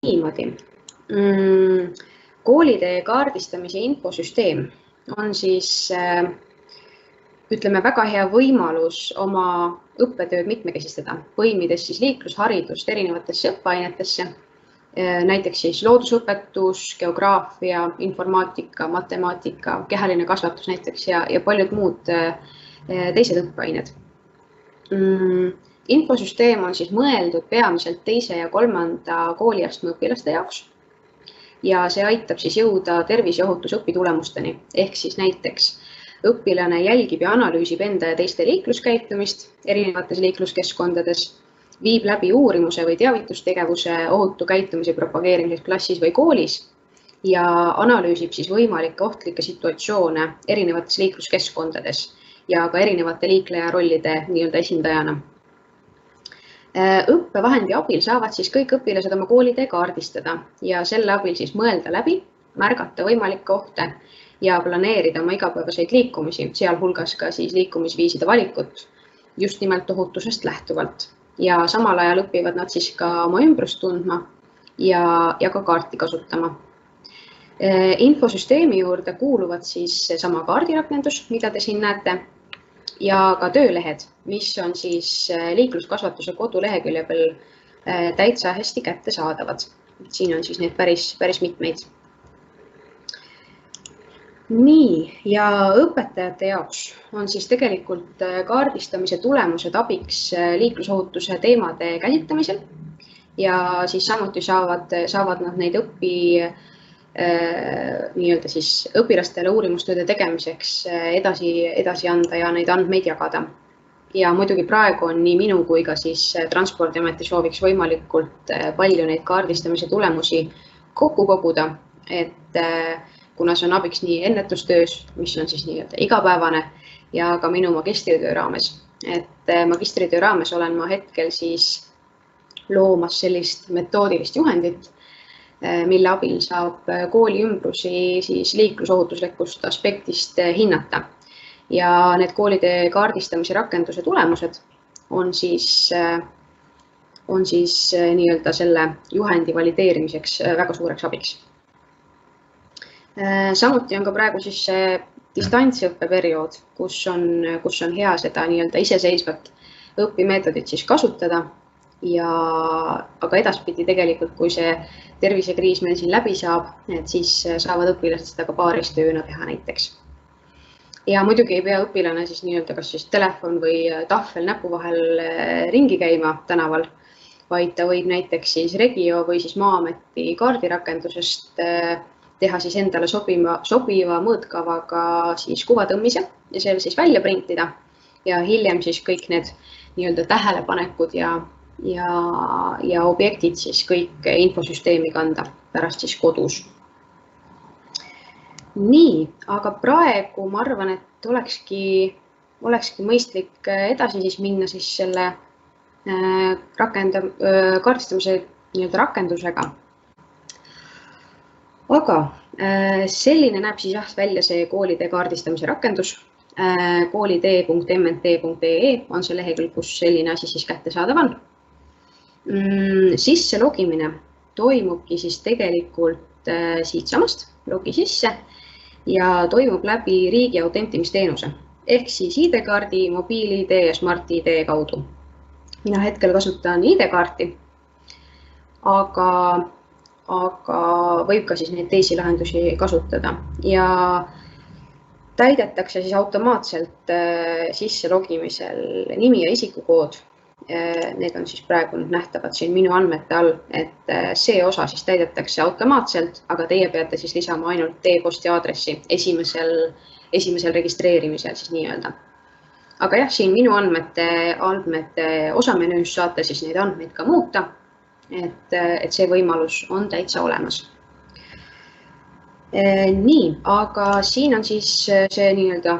Niimoodi. Koolitee kaardistamise infosüsteem on siis, ütleme, väga hea võimalus oma õppetööd mitmekesistada, põimides siis liiklusharidust erinevatesse õppeainetesse, näiteks siis loodusõpetus, geograafia, informaatika, matemaatika, kehaline kasvatus näiteks ja paljud muud teised õppeained. Infosüsteem on siis mõeldud peamiselt 2. ja 3. kooliastme õpilaste jaoks ja see aitab siis jõuda tervis- ja ohutusõpitulemusteni. Ehk siis näiteks õpilane jälgib ja analüüsib enda ja teiste liikluskäitumist erinevates liikluskeskkondades, viib läbi uurimuse või teavitustegevuse ohutu käitumise propageerimiseks klassis või koolis ja analüüsib siis võimalikke ohtlikke situatsioone erinevates liikluskeskkondades ja ka erinevate liikleja rollide esindajana. Õppevahendi abil saavad siis kõik õpilased oma koolitee kaardistada ja selle abil siis mõelda läbi, märgata võimalikke ohte ja planeerida oma igapäevaseid liikumisi, sealhulgas ka siis liikumisviiside valikut just nimelt ohutusest lähtuvalt. Ja samal ajal õpivad nad siis ka oma ümbrust tundma ja ka kaarti kasutama. Infosüsteemi juurde kuuluvad siis sama kaardirakendus, mida te siin näete, ja ka töölehed, mis on siis liikluskasvatuse kodulehekülje peal täitsa hästi kättesaadavad. Siin on siis need päris mitmeid. Nii, ja õpetajate jaoks on siis tegelikult kaardistamise tulemused abiks liiklusohutuse teemade käsitlemisel ja siis samuti saavad nad neid siis õpilastele uurimustööde tegemiseks edasi anda ja neid andmeid jagada. Ja muidugi praegu on nii minu kui ka siis Transpordiameti sooviks võimalikult palju neid kaardistamise tulemusi kokku koguda, et kuna see on abiks nii ennetustöös, mis on siis igapäevane ja ka minu magistritöö raames. Et magistritöö raames olen ma hetkel siis loomas sellist metoodilist juhendit, mille abil saab kooli ümbrusi siis liiklusohutuslikust aspektist hinnata. Ja need koolitee kaardistamise rakenduse tulemused on siis selle juhendi valideerimiseks väga suureks abiks. Samuti on ka praegu siis distantsõppeperiood, kus on hea seda iseseisvat õpimeetodit siis kasutada. Aga edaspidi tegelikult, kui see tervisekriis meil siin läbi saab, et siis saavad õpilased seda ka paaristööna teha näiteks. Ja muidugi ei pea õpilane siis kas siis telefon või tahvel näpu vahel ringi käima tänaval, vaid ta võib näiteks siis Regio või siis Maa-ameti kaardirakendusest teha siis endale sobiva mõõtkavaga siis kuvatõmmise ja selle siis välja printida ja hiljem siis kõik need tähelepanekud ja objektid siis kõik infosüsteemi kanda pärast siis kodus. Nii, aga praegu ma arvan, et olekski mõistlik edasi siis minna siis selle kaardistamise rakendusega. Aga selline näeb siis välja see koolitee kaardistamise rakendus. koolitee.mnt.ee on see lehekülg, kus selline asi siis kättesaadav on. Sisse logimine toimubki siis tegelikult siitsamast logi sisse ja toimub läbi riigi autentimisteenuse ehk siis ID-kaardi, mobiil-ID ja Smart-ID kaudu. Mina hetkel kasutan ID-kaarti, aga võib ka siis neid teisi lahendusi kasutada ja täidetakse siis automaatselt sisse logimisel nimi ja isikukood. Need on siis praegu nähtavad siin minu andmete all, et see osa siis täidetakse automaatselt, aga teie peate siis lisama ainult e-posti aadressi esimesel registreerimisel siis nii-öelda. Aga jah, siin minu andmete osamenüüs saate siis neid andmeid ka muuta, et see võimalus on täitsa olemas. Nii, aga siin on siis see nii-öelda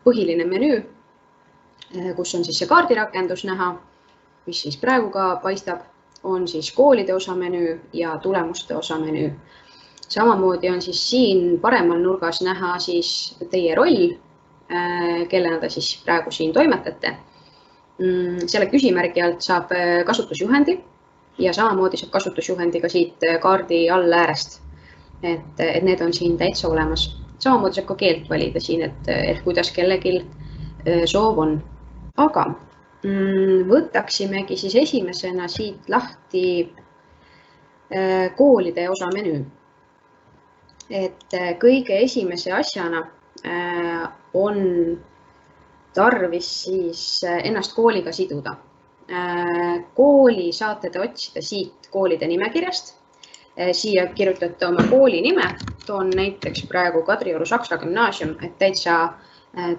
põhiline menüü, kus on siis see kaardirakendus näha, mis siis praegu ka paistab, on siis koolide osamenüü ja tulemuste osamenüü. Samamoodi on siis siin paremal nurgas näha siis teie roll, kellena te siis praegu siin toimetate. Selle küsimärgi alt saab kasutusjuhendi ja samamoodi saab kasutusjuhendiga siit kaardi all äärest. Et need on siin täitsa olemas. Samamoodi saab ka keelt valida siin, et kuidas kellegil soov on. Aga võtaksimegi siis esimesena siit lahti koolide osa menüü. Et kõige esimese asjana on tarvis siis ennast kooliga siduda. Kooli saate te otsida siit koolide nimekirjast. Siia kirjutate oma kooli nime, toon näiteks praegu Kadrioru Saksa Gümnaasium, et täitsa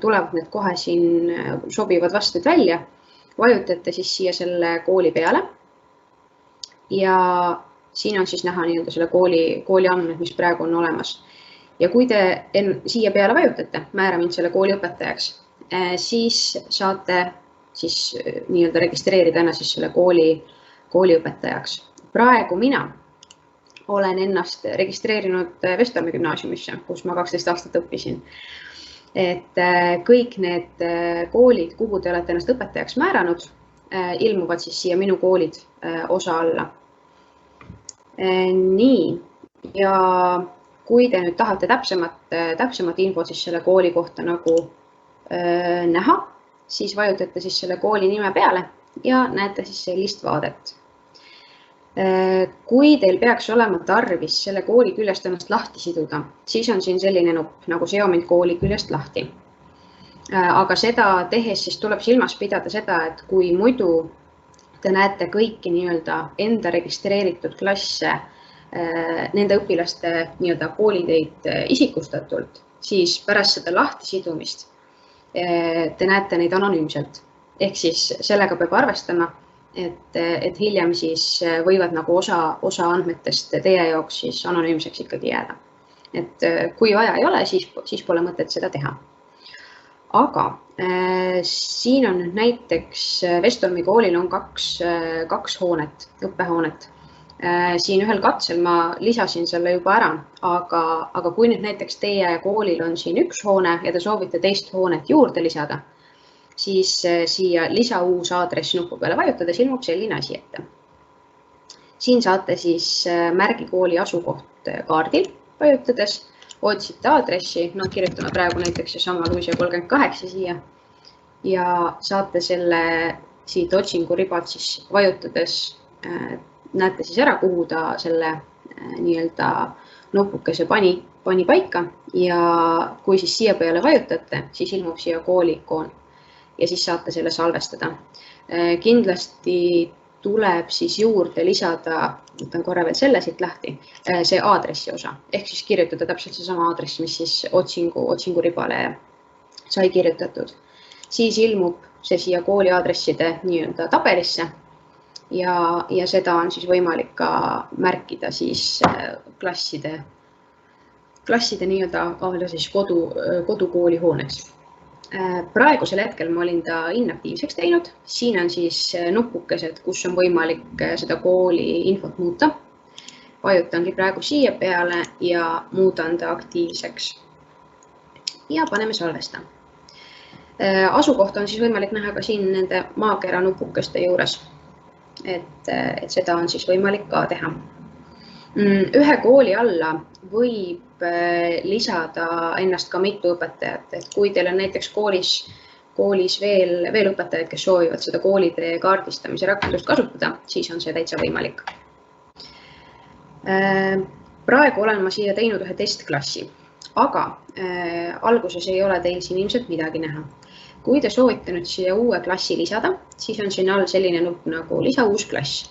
tulevad need kohe siin sobivad vastud välja. Vajutate siis siia selle kooli peale ja siin on siis näha nii-öelda selle kooli andmed, mis praegu on olemas. Ja kui te siia peale vajutate, määra mind selle kooli õpetajaks, siis saate siis nii-öelda registreerida ennast siis selle kooli õpetajaks. Praegu mina olen ennast registreerinud Vestormi gümnaasiumisse, kus ma 12 aastat õppisin. Et kõik need koolid, kuhu te olete ennast õpetajaks määranud, ilmuvad siis siia minu koolid osa alla. Nii, ja kui te nüüd tahate täpsemat infot siis selle kooli kohta nagu näha, siis vajutate siis selle kooli nime peale ja näete siis sellist vaadet. Kui teil peaks olema tarvis selle kooli küljest ennast lahti siduda, siis on siin selline nupp nagu seo mind kooli küljest lahti. Aga seda tehes siis tuleb silmas pidada seda, et kui muidu te näete kõiki nii-öelda enda registreeritud klasse, nende õpilaste nii-öelda kooliteid isikustatult, siis pärast seda lahtisidumist te näete neid anonüümselt. Ehk siis sellega peab arvestama, et hiljem siis võivad nagu osa andmetest teie jaoks siis anonüümseks ikkagi jääda. Et kui vaja ei ole, siis pole mõtet seda teha. Aga siin on nüüd näiteks Vestormi koolil on kaks hoonet, õppehoonet. Siin ühel katsel ma lisasin selle juba ära, aga kui nüüd näiteks teie koolil on siin üks hoone ja te soovite teist hoonet juurde lisada, siis siia lisa uus aadress nupu peale vajutades ilmub selline asi ette. Siin saate siis märgi kooli asukoht kaardil vajutades, otsite aadressi, kirjutame praegu näiteks sama Luisia 38 siia ja saate selle siit otsinguribalt siis vajutades, näete siis ära, kuhu ta selle nii-öelda nupukese pani paika ja kui siis siia peale vajutate, siis ilmub siia kooli ikoon. Ja siis saate selle salvestada. Kindlasti tuleb siis juurde lisada, võtan korra veel selle siit lahti, see aadressi osa. Ehk siis kirjutada täpselt see sama aadress, mis siis otsinguribale sai kirjutatud. Siis ilmub see siia kooli aadresside nii-öelda tabelisse ja seda on siis võimalik ka märkida siis klasside nii-öelda kodukooli hooneks. Praegusel hetkel ma olin ta inaktiivseks teinud. Siin on siis nupukesed, kus on võimalik seda kooli infot muuta. Vajutangi praegu siia peale ja muudan ta aktiivseks. Ja paneme salvesta. Asukoht on siis võimalik näha ka siin nende maakera nupukeste juures. Et seda on siis võimalik ka teha. Ühe kooli alla võib lisada ennast ka mitu õpetajat, et kui teil on näiteks koolis veel õpetajad, kes soovivad seda koolide kaardistamise rakendust kasutada, siis on see täitsa võimalik. Praegu olen ma siia teinud ühe testklassi, aga alguses ei ole teil siin ilmselt midagi näha. Kui te soovite nüüd siia uue klassi lisada, siis on siin all selline nupp nagu lisa uus klass.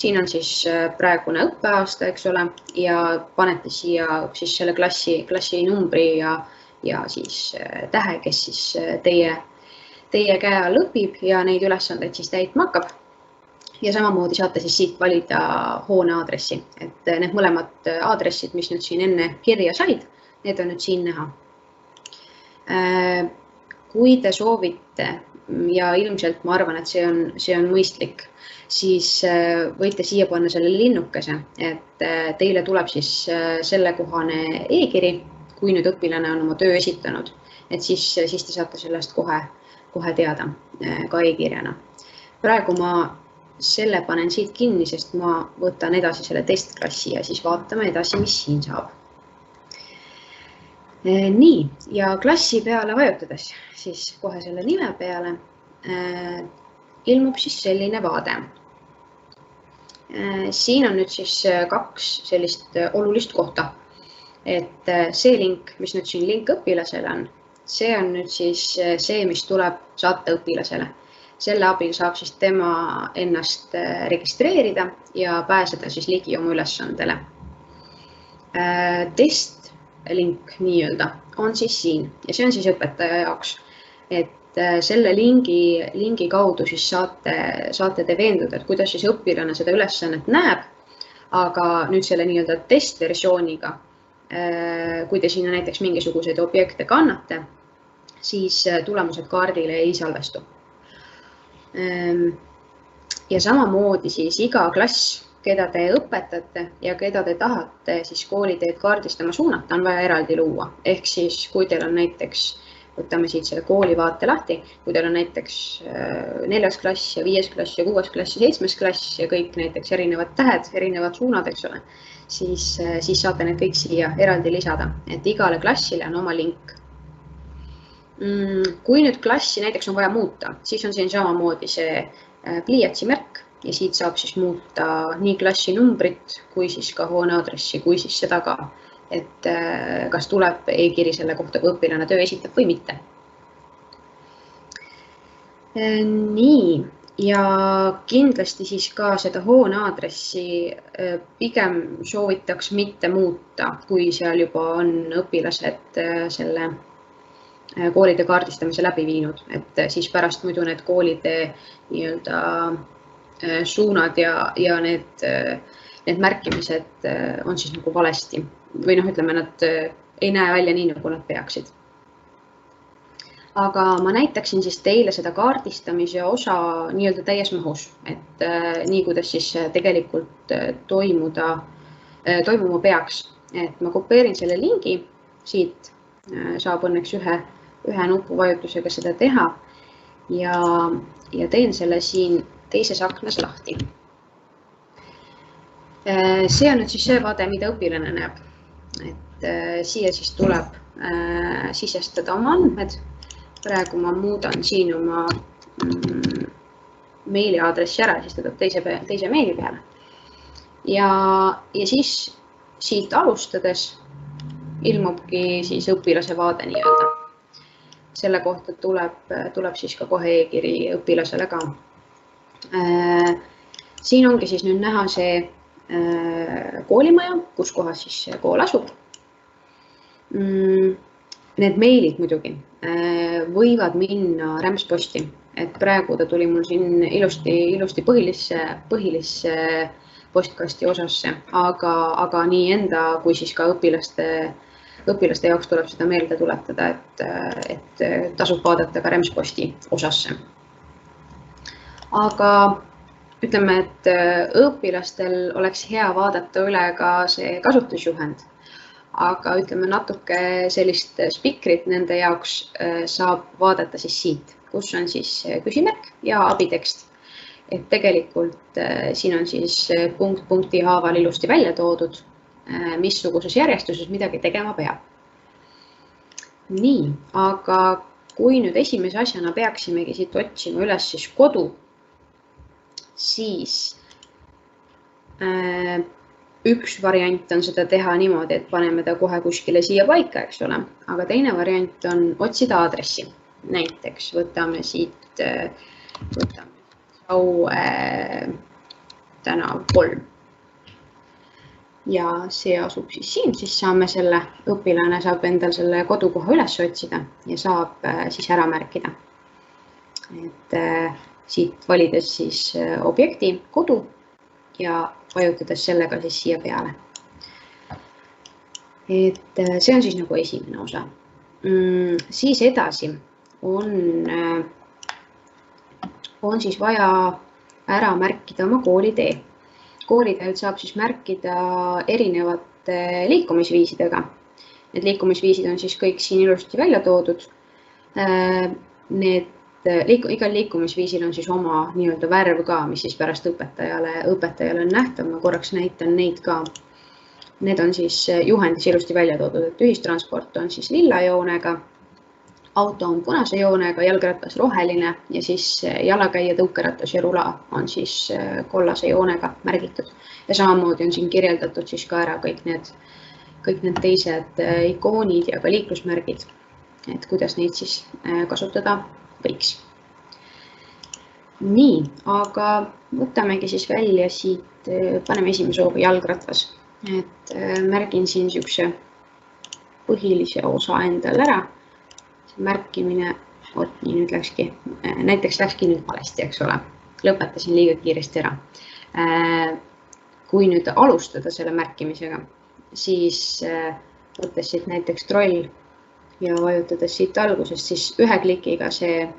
Siin on siis praegune õppeaasta, eks ole, ja panete siia siis selle klassi numbri ja siis tähe, kes siis teie käe all õpib ja neid ülesandeid siis täitma hakkab. Ja samamoodi saate siis siit valida hoone aadressi, et need mõlemad aadressid, mis nüüd siin enne kirja said, need on nüüd siin näha. Kui te soovite, ja ilmselt ma arvan, et see on mõistlik, siis võite siia panna selle linnukese, et teile tuleb siis sellekohane e-kiri, kui nüüd õpilane on oma töö esitanud, et siis te saate sellest kohe teada ka e-kirjana. Praegu ma selle panen siit kinni, sest ma võtan edasi selle testklassi ja siis vaatame edasi, mis siin saab. Nii, ja klassi peale vajutades, siis kohe selle nime peale ilmub siis selline vaade. Siin on nüüd siis 2 sellist olulist kohta, et see link, mis nüüd siin link õpilasele on, see on nüüd siis see, mis tuleb saata õpilasele. Selle abil saab siis tema ennast registreerida ja pääseda siis ligi oma ülesandele. Testlink nii-öelda on siis siin ja see on siis õpetaja jaoks, et selle lingi kaudu siis saate te veenduda, et kuidas siis õpilane seda ülesannet näeb, aga nüüd selle nii-öelda testversiooniga, kui te sinna näiteks mingisuguseid objekte kannate, siis tulemused kaardile ei salvestu. Ja samamoodi siis iga klass, keda te õpetate ja keda te tahate siis kooliteed kaardistama suunata, on vaja eraldi luua. Ehk siis, kui teil on näiteks, võtame siit selle koolivaate lahti, kui teil on näiteks 4. klass ja 5. klass ja 6. klass ja 7. klass ja kõik näiteks erinevad tähed, erinevad suunad, eks ole, siis saate need kõik siia eraldi lisada, et igale klassile on oma link. Kui nüüd klassi näiteks on vaja muuta, siis on siin samamoodi see pliiatsi märk ja siit saab siis muuta nii klassi numbrit, kui siis ka hoone aadressi, kui siis seda ka, et kas tuleb e-kiri selle kohta, kui õpilane töö esitab või mitte. Nii, ja kindlasti siis ka seda hoone aadressi pigem soovitaks mitte muuta, kui seal juba on õpilased selle koolide kaardistamise läbi viinud, et siis pärast muidu need koolide nii-öelda suunad ja need märkimised on siis nagu valesti või ütleme, nad ei näe välja nii, nagu nad peaksid. Aga ma näitaksin siis teile seda kaardistamise osa nii-öelda täies mahus, et nii, kuidas siis tegelikult toimuma peaks. Et ma kopeerin selle lingi siit, saab õnneks ühe nupuvajutusega seda teha ja teen selle siin teises aknas lahti. See on nüüd siis see vaade, mida õpilane näeb. Et siia siis tuleb sisestada oma andmed. Praegu ma muudan siin oma meiliaadressi ära, siis ta tuleb teise meili peale. Ja siis siit alustades ilmubki siis õpilase vaade nii-öelda. Selle kohta tuleb siis ka kohe e-kiri õpilasele ka. Siin ongi siis nüüd näha see koolimaja, kus kohas siis see kool asub. Need meilid muidugi võivad minna rämpsposti, et praegu ta tuli mul siin ilusti põhilisse postkasti osasse, aga nii enda kui siis ka õpilaste jaoks tuleb seda meelde tuletada, et tasub vaadata ka rämpsposti osasse. Aga ütleme, et õpilastel oleks hea vaadata üle ka see kasutusjuhend, aga ütleme natuke sellist spikrit nende jaoks saab vaadata siis siit, kus on siis küsimärk ja abitekst. Et tegelikult siin on siis punkti haaval ilusti välja toodud, missuguses järjestuses midagi tegema peab. Nii, aga kui nüüd esimese asjana peaksimegi siit otsima üles siis kodu, siis üks variant on seda teha niimoodi, et paneme ta kohe kuskile siia paika, eks ole. Aga teine variant on otsida aadressi. Näiteks võtame siit Saue tänav 3. Ja see asub siis siin, siis saame selle õpilane saab endal selle kodukoha üles otsida ja saab siis ära märkida. Et siit valides siis objekti kodu ja vajutades sellega siis siia peale. Et see on siis nagu esimene osa. Siis edasi on siis vaja ära märkida oma koolitee. Kooliteed saab siis märkida erinevate liikumisviisidega. Need liikumisviisid on siis kõik siin ilusti välja toodud. Need igal liikumisviisil on siis oma nii-öelda värv ka, mis siis pärast õpetajale on nähtav. Ma korraks näitan neid ka. Need on siis juhendis ilusti välja toodud, et ühistransport on siis lilla joonega, auto on punase joonega, jalgratas roheline ja siis jalakäija, tõukeratas ja rula on siis kollase joonega märgitud. Ja samamoodi on siin kirjeldatud siis ka ära kõik need teised ikoonid ja ka liiklusmärgid, et kuidas neid siis kasutada võiks. Nii, aga võtamegi siis välja siit, paneme esimese hooga jalgratas, et märgin siin niisuguse põhilise osa endal ära. Märkimine, nii nüüd läkski, näiteks läkski nüüd valesti, eks ole, lõpetasin liiga kiiresti ära. Kui nüüd alustada selle märkimisega, siis võttes siit näiteks troll ja vajutades siit algusest, siis ühe klikiga see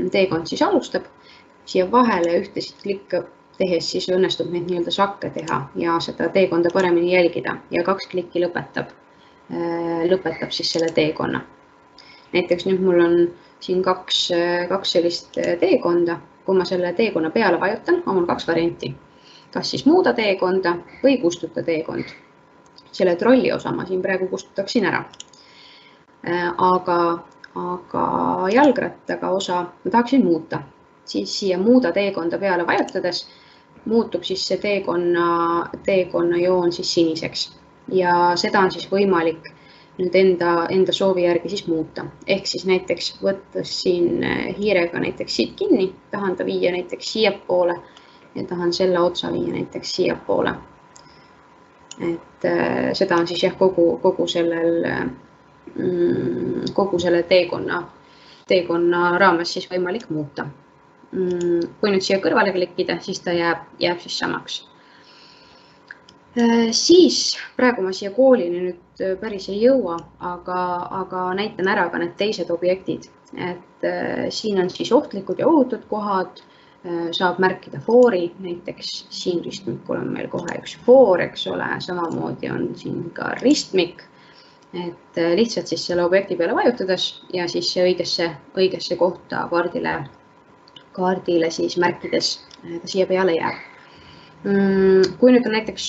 teekond siis alustab. Siia vahele ühtesid klikke tehes siis õnnestub neid nii-öelda sakke teha ja seda teekonda paremini jälgida ja 2 klikki lõpetab siis selle teekonna. Näiteks nüüd mul on siin kaks sellist teekonda. Kui ma selle teekonna peale vajutan, on mul 2 varianti. Kas siis muuda teekonda või kustuta teekond. Selle trolli osa ma siin praegu kustutaksin ära. Aga jalgrattaga osa ma tahaksin muuta. Siis siia muuda teekonda peale vajutades muutub siis see teekonna joon siis siniseks. Ja seda on siis võimalik nüüd enda soovi järgi siis muuta. Ehk siis näiteks võttes siin hiirega näiteks siit kinni, tahan ta viia näiteks siia poole ja tahan selle otsa viia näiteks siia poole. Et seda on siis jah kogu selle teekonna raames siis võimalik muuta. Kui nüüd siia kõrvale klikkida, siis ta jääb siis samaks. Siis praegu ma siia koolini nüüd päris ei jõua, aga näitan ära ka need teised objektid. Et siin on siis ohtlikud ja ohutud kohad, saab märkida foori, näiteks siin ristmikul on meil kohe üks foor, eks ole, samamoodi on siin ka ristmik. Et lihtsalt siis selle objekti peale vajutades ja siis õigesse kohta kaardile siis märkides ta siia peale jääb. Kui nüüd on näiteks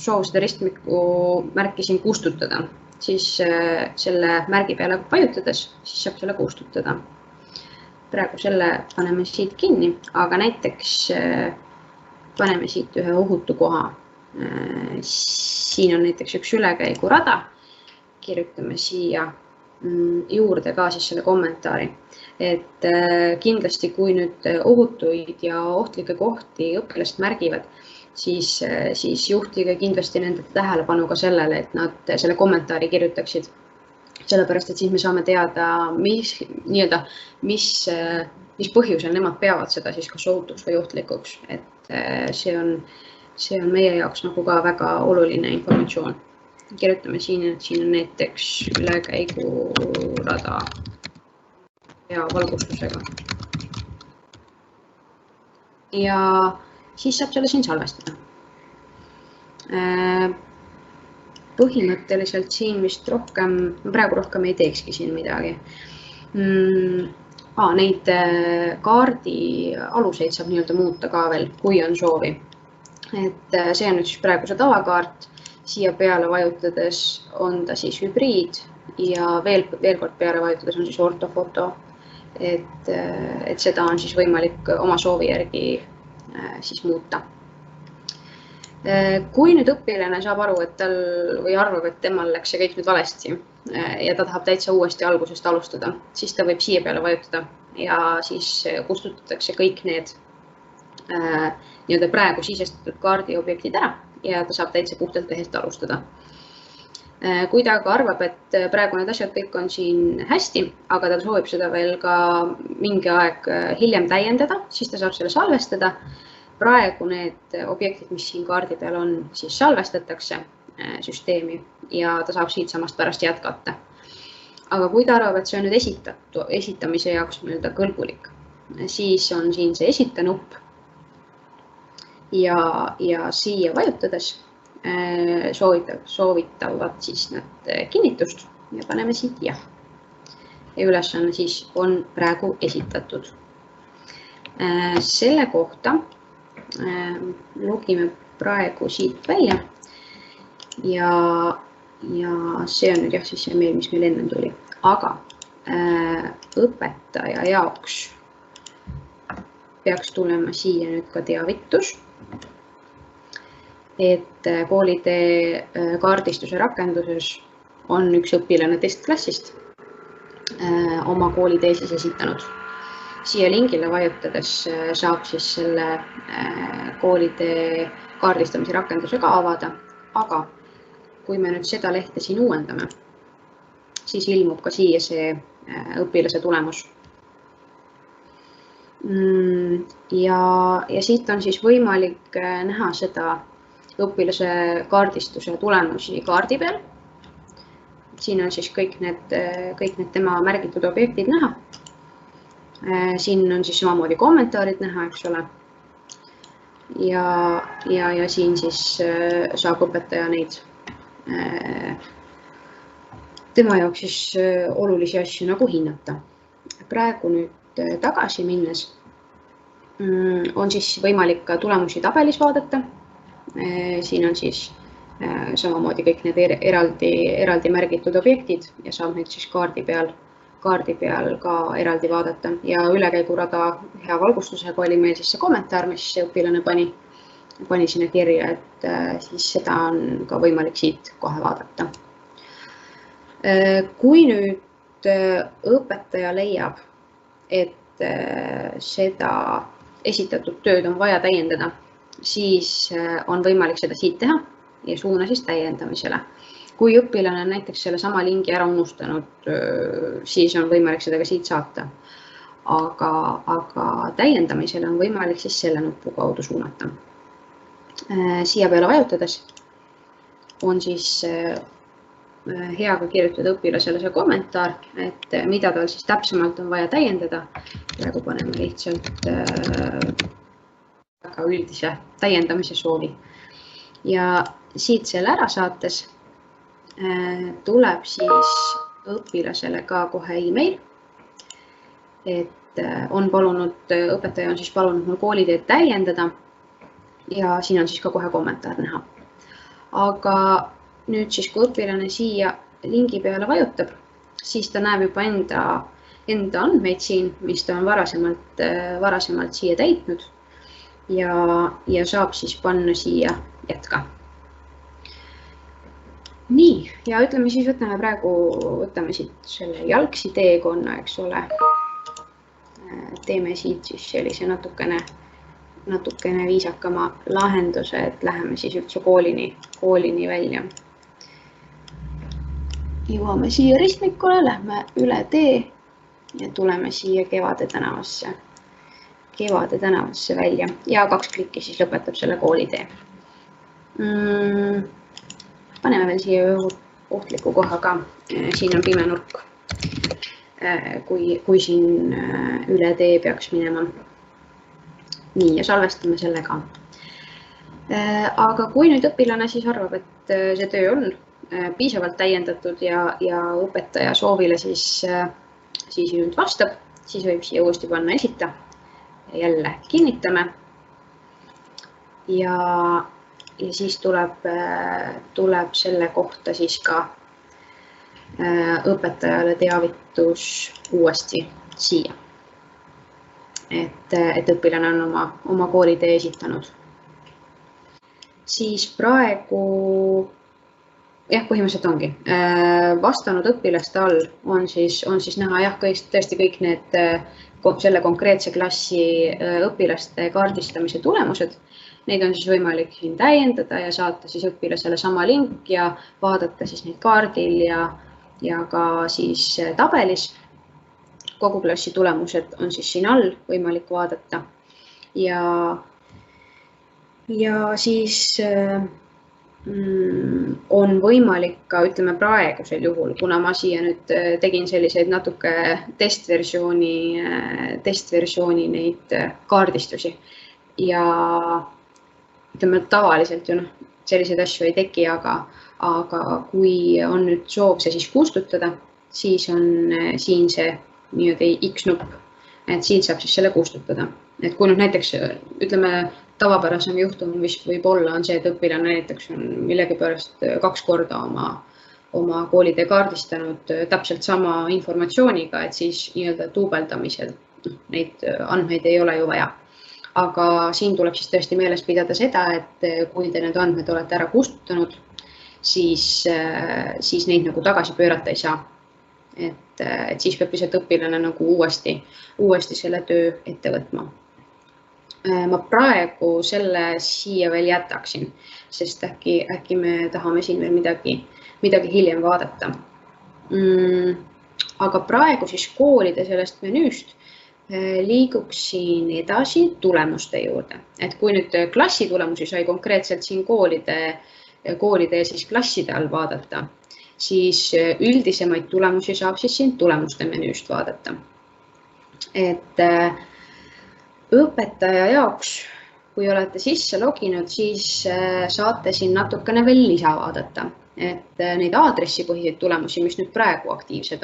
soov seda ristmiku märki siin kustutada, siis selle märgi peale vajutades, siis saab selle kustutada. Praegu selle paneme siit kinni, aga näiteks paneme siit ühe ohutu koha. Siin on näiteks üks ülekäigurada, kirjutame siia juurde ka siis selle kommentaari. Et kindlasti kui nüüd ohutuid ja ohtlikke kohti õpilast märgivad, siis juhtige kindlasti nende tähelepanu ka sellele, et nad selle kommentaari kirjutaksid. Sellepärast, et siis me saame teada, mis põhjusel nemad peavad seda siis kas ohutuks või ohtlikuks. Et see on meie jaoks nagu ka väga oluline informatsioon. Kirjutame siin, et siin on näiteks ülekäigurada ja valgustusega. Ja siis saab selle siin salvestada. Põhimõtteliselt siin vist praegu rohkem ei teekski siin midagi. Neid kaardi aluseid saab nii-öelda muuta ka veel, kui on soovi. Et see on nüüd siis praegu see tavakaart. Siia peale vajutades on ta siis hübriid ja veel kord peale vajutades on siis ortofoto. Et seda on siis võimalik oma soovi järgi siis muuta. Kui nüüd õpilane saab aru, et tal või arvab, et temal läks see kõik nüüd valesti ja ta tahab täitsa uuesti algusest alustada, siis ta võib siia peale vajutada ja siis kustutatakse kõik need nii-öelda praegu sisestatud kaardi objektid ära ja ta saab täitsa puhtalt lehest alustada. Kui ta aga arvab, et praegu need asjad kõik on siin hästi, aga ta soovib seda veel ka mingi aeg hiljem täiendada, siis ta saab selle salvestada. Praegu need objektid, mis siin kaardi peal on, siis salvestatakse süsteemi ja ta saab siit samast pärast jätkata. Aga kui ta arvab, et see on nüüd esitamise jaoks nii-öelda kõlbulik, siis on siin see esita nupp ja siia vajutades soovitavad siis nad kinnitust ja paneme siit jah. ja ülesanne siis on praegu esitatud. Selle kohta logime praegu siit välja ja see on nüüd jah siis see meil, mis meil ennem tuli, aga õpetaja jaoks peaks tulema siia nüüd ka teavitus, et koolitee kaardistuse rakenduses on üks õpilane testklassist oma koolitee siis esitanud. Siia lingile vajutades saab siis selle koolitee kaardistamise rakenduse ka avada, aga kui me nüüd seda lehte siin uuendame, siis ilmub ka siia see õpilase tulemus. Ja siit on siis võimalik näha seda õpilase kaardistuse tulemusi kaardi peal. Siin on siis kõik need tema märgitud objektid näha. Siin on siis samamoodi kommentaarid näha, eks ole. Ja siin siis saab õpetaja neid tema jaoks siis olulisi asju nagu hinnata. Praegu nüüd tagasi minnes on siis võimalik ka tulemusi tabelis vaadata. Siin on siis samamoodi kõik need eraldi märgitud objektid ja saab neid siis kaardi peal ka eraldi vaadata. Ja ülekäigurada hea valgustusega oli meil siis see kommentaar, mis see õpilane pani sinna kirja, et siis seda on ka võimalik siit kohe vaadata. Kui nüüd õpetaja leiab, et seda esitatud tööd on vaja täiendada, siis on võimalik seda siit teha ja suuna siis täiendamisele. Kui õpilane on näiteks selle sama lingi ära unustanud, siis on võimalik seda ka siit saata. Aga täiendamisele on võimalik siis selle nupu kaudu suunata. Siia peale vajutades on siis hea ka kirjutada õpilasele see kommentaar, et mida tal siis täpsemalt on vaja täiendada. Praegu paneme lihtsalt väga üldise täiendamise soovi. Ja siit selle ära saates tuleb siis õpilasele ka kohe email, et õpetaja on siis palunud mul kooliteed täiendada ja siin on siis ka kohe kommentaar näha. Aga nüüd siis, kui õpilane siia lingi peale vajutab, siis ta näeb juba enda andmeid siin, mis ta on varasemalt siia täitnud ja saab siis panna siia jätka. Nii, ja ütleme siis, võtame siit selle jalgsi teekonna, eks ole. Teeme siit siis sellise natukene viisakama lahenduse, et läheme siis üldse koolini välja. Jõuame siia ristmikule, lähme üle tee ja tuleme siia Kevade tänavasse välja ja 2 klikki siis lõpetab selle koolitee. Paneme veel siia ohtliku koha ka. Siin on pime nurk, kui siin üle tee peaks minema. Nii, ja salvestame selle ka. Aga kui nüüd õpilane siis arvab, et see töö on piisavalt täiendatud ja õpetaja soovile siis nüüd vastab, siis võib siia uuesti panna esita. Jälle kinnitame. Ja siis tuleb selle kohta siis ka õpetajale teavitus uuesti siia. Et õpilane on oma koolitee esitanud. Siis praegu, jah, põhimõtteliselt ongi. Vastanud õpilaste all on siis näha jah, tõesti kõik need selle konkreetse klassi õpilaste kaardistamise tulemused. Neid on siis võimalik siin täiendada ja saata siis õpilasele sama link ja vaadata siis neid kaardil ja ka siis tabelis. Kogu klassi tulemused on siis siin all võimalik vaadata. Ja siis on võimalik ka, ütleme praegusel juhul, kuna ma siia nüüd tegin selliseid natuke testversiooni neid kaardistusi ja ütleme tavaliselt ju selliseid asju ei teki, aga kui on nüüd soov see siis kustutada, siis on siin see nii-öelda X-nupp, et siin saab siis selle kustutada. Et kui nüüd näiteks, ütleme, tavapärasem juhtum, mis võib olla, on see, et õpilane näiteks on millegipärast 2 korda oma koolitee kaardistanud täpselt sama informatsiooniga, et siis nii-öelda duubeldamisel neid andmeid ei ole ju vaja. Aga siin tuleb siis tõesti meeles pidada seda, et kui te need andmed olete ära kustutanud, siis neid nagu tagasi pöörata ei saa. Et siis peab lihtsalt õpilane nagu uuesti selle töö ette võtma. Ma praegu selle siia veel jätaksin, sest äkki me tahame siin veel midagi hiljem vaadata. Aga praegu siis koolide sellest menüüst liiguksin edasi tulemuste juurde. Et kui nüüd klassi tulemusi sai konkreetselt siin koolide ja siis klasside all vaadata, siis üldisemaid tulemusi saab siis siin tulemuste menüüst vaadata. Et õpetaja jaoks, kui olete sisse loginud, siis saate siin natukene veel lisa vaadata. Et neid aadressipõhiseid tulemusi, mis nüüd praegu aktiivsed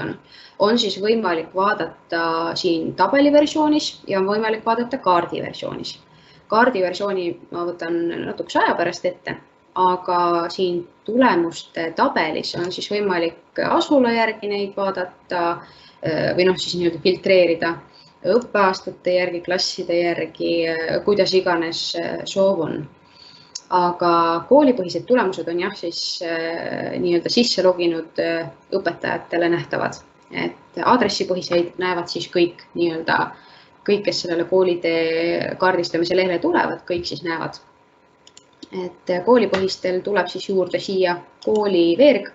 on siis võimalik vaadata siin tabeliversioonis ja on võimalik vaadata kaardiversioonis. Kaardiversiooni ma võtan natukese aja pärast ette, aga siin tulemuste tabelis on siis võimalik asula järgi neid vaadata või siis nii-öelda filtreerida õppeaastate järgi, klasside järgi, kuidas iganes soov on. Aga koolipõhised tulemused on jah siis nii-öelda sisse loginud õpetajatele nähtavad. Et aadressipõhiseid näevad siis kõik nii-öelda, kõik, kes sellele koolitee kaardistamise lehele tulevad, kõik siis näevad. Et koolipõhistel tuleb siis juurde siia kooliveerg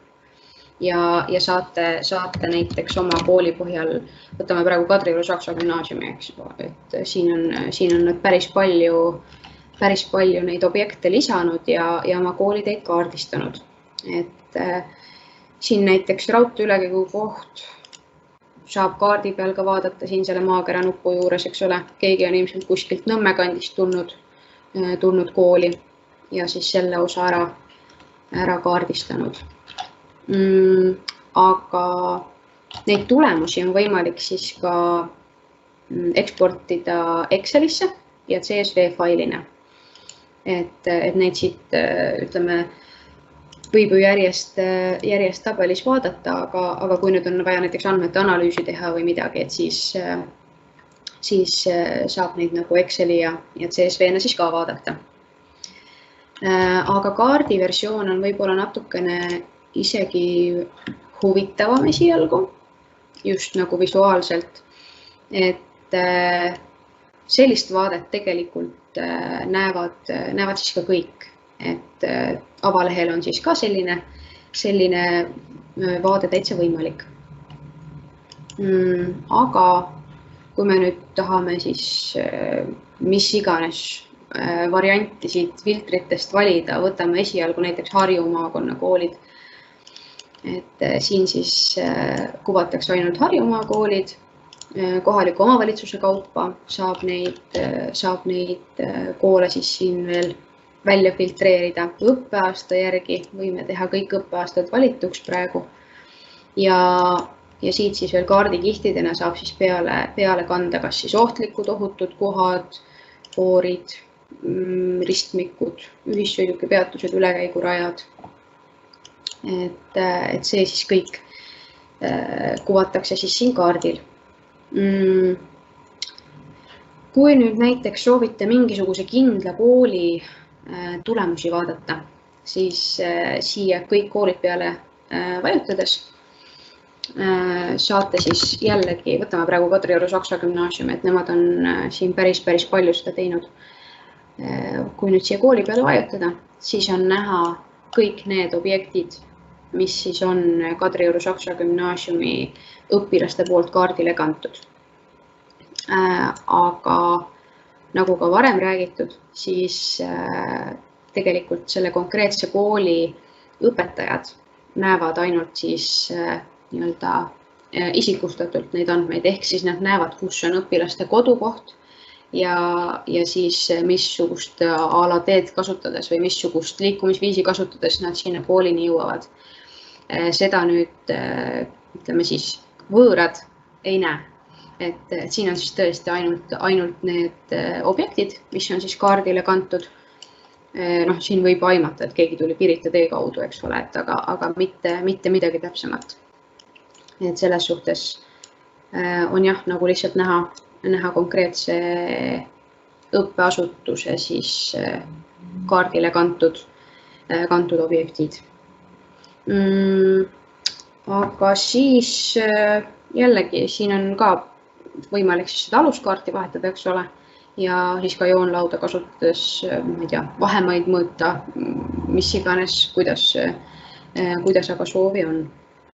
ja saate näiteks oma kooli põhjal, võtame praegu Kadrioru Saksa gümnaasiumi, eks, et siin on päris palju neid objekte lisanud ja oma kooliteid kaardistanud. Et siin näiteks raudtee ülekäigu koht saab kaardi peal ka vaadata siin selle maakera nupu juures, eks ole. Keegi on ilmselt kuskilt Nõmme kandist tulnud kooli ja siis selle osa ära kaardistanud. Aga neid tulemusi on võimalik siis ka eksportida Excelisse ja CSV failina. Et neid siit, ütleme, võib ju järjest tabelis vaadata, aga kui nüüd on vaja näiteks andmete analüüsi teha või midagi, et siis saab neid nagu Exceli ja CSV-na siis ka vaadata. Aga kaardiversioon on võib-olla natukene isegi huvitavam esialgu, just nagu visuaalselt, et sellist vaadet tegelikult näevad siis ka kõik, et avalehel on siis ka selline vaade täitsa võimalik. Aga kui me nüüd tahame siis mis iganes varianti siit filtritest valida, võtame esialgu näiteks Harju maakonna koolid, et siin siis kuvatakse ainult Harjumaa koolid, kohaliku omavalitsuse kaupa saab neid koole siis siin veel välja filtreerida. Õppeaasta järgi võime teha kõik õppeaastad valituks praegu ja siit siis veel kaardikihtidena saab siis peale kanda kas siis ohtlikud, ohutud kohad, foorid, ristmikud, ühissõidukipeatused, ülekäigurajad. Et see siis kõik kuvatakse siis siin kaardil. Kui nüüd näiteks soovite mingisuguse kindla kooli tulemusi vaadata, siis siia kõik koolid peale vajutades saate siis jällegi, võtame praegu Kadrioru Saksa gümnaasiumi, et nemad on siin päris palju seda teinud. Kui nüüd siia kooli peale vajutada, siis on näha kõik need objektid, mis siis on Kadrioru Saksa gümnaasiumi õpilaste poolt kaardile kantud. Aga nagu ka varem räägitud, siis tegelikult selle konkreetse kooli õpetajad näevad ainult siis nii-öelda isikustatult neid andmeid, ehk siis nad näevad, kus on õpilaste kodukoht ja siis missugust alateed kasutades või missugust liikumisviisi kasutades nad sinna koolini jõuavad. Seda nüüd ütleme siis võõrad ei näe. Et siin on siis tõesti ainult need objektid, mis on siis kaardile kantud. Noh, siin võib aimata, et keegi tuli Pirita tee kaudu, eks ole, aga mitte midagi täpsemat. Et selles suhtes on jah, nagu lihtsalt näha konkreetse õppeasutuse siis kaardile kantud objektid. Aga siis jällegi siin on ka võimalik siis seda aluskaarti vahetada, eks ole, ja siis ka joonlauda kasutades, ma ei tea, vahemaid mõõta, mis iganes, kuidas aga soovi on.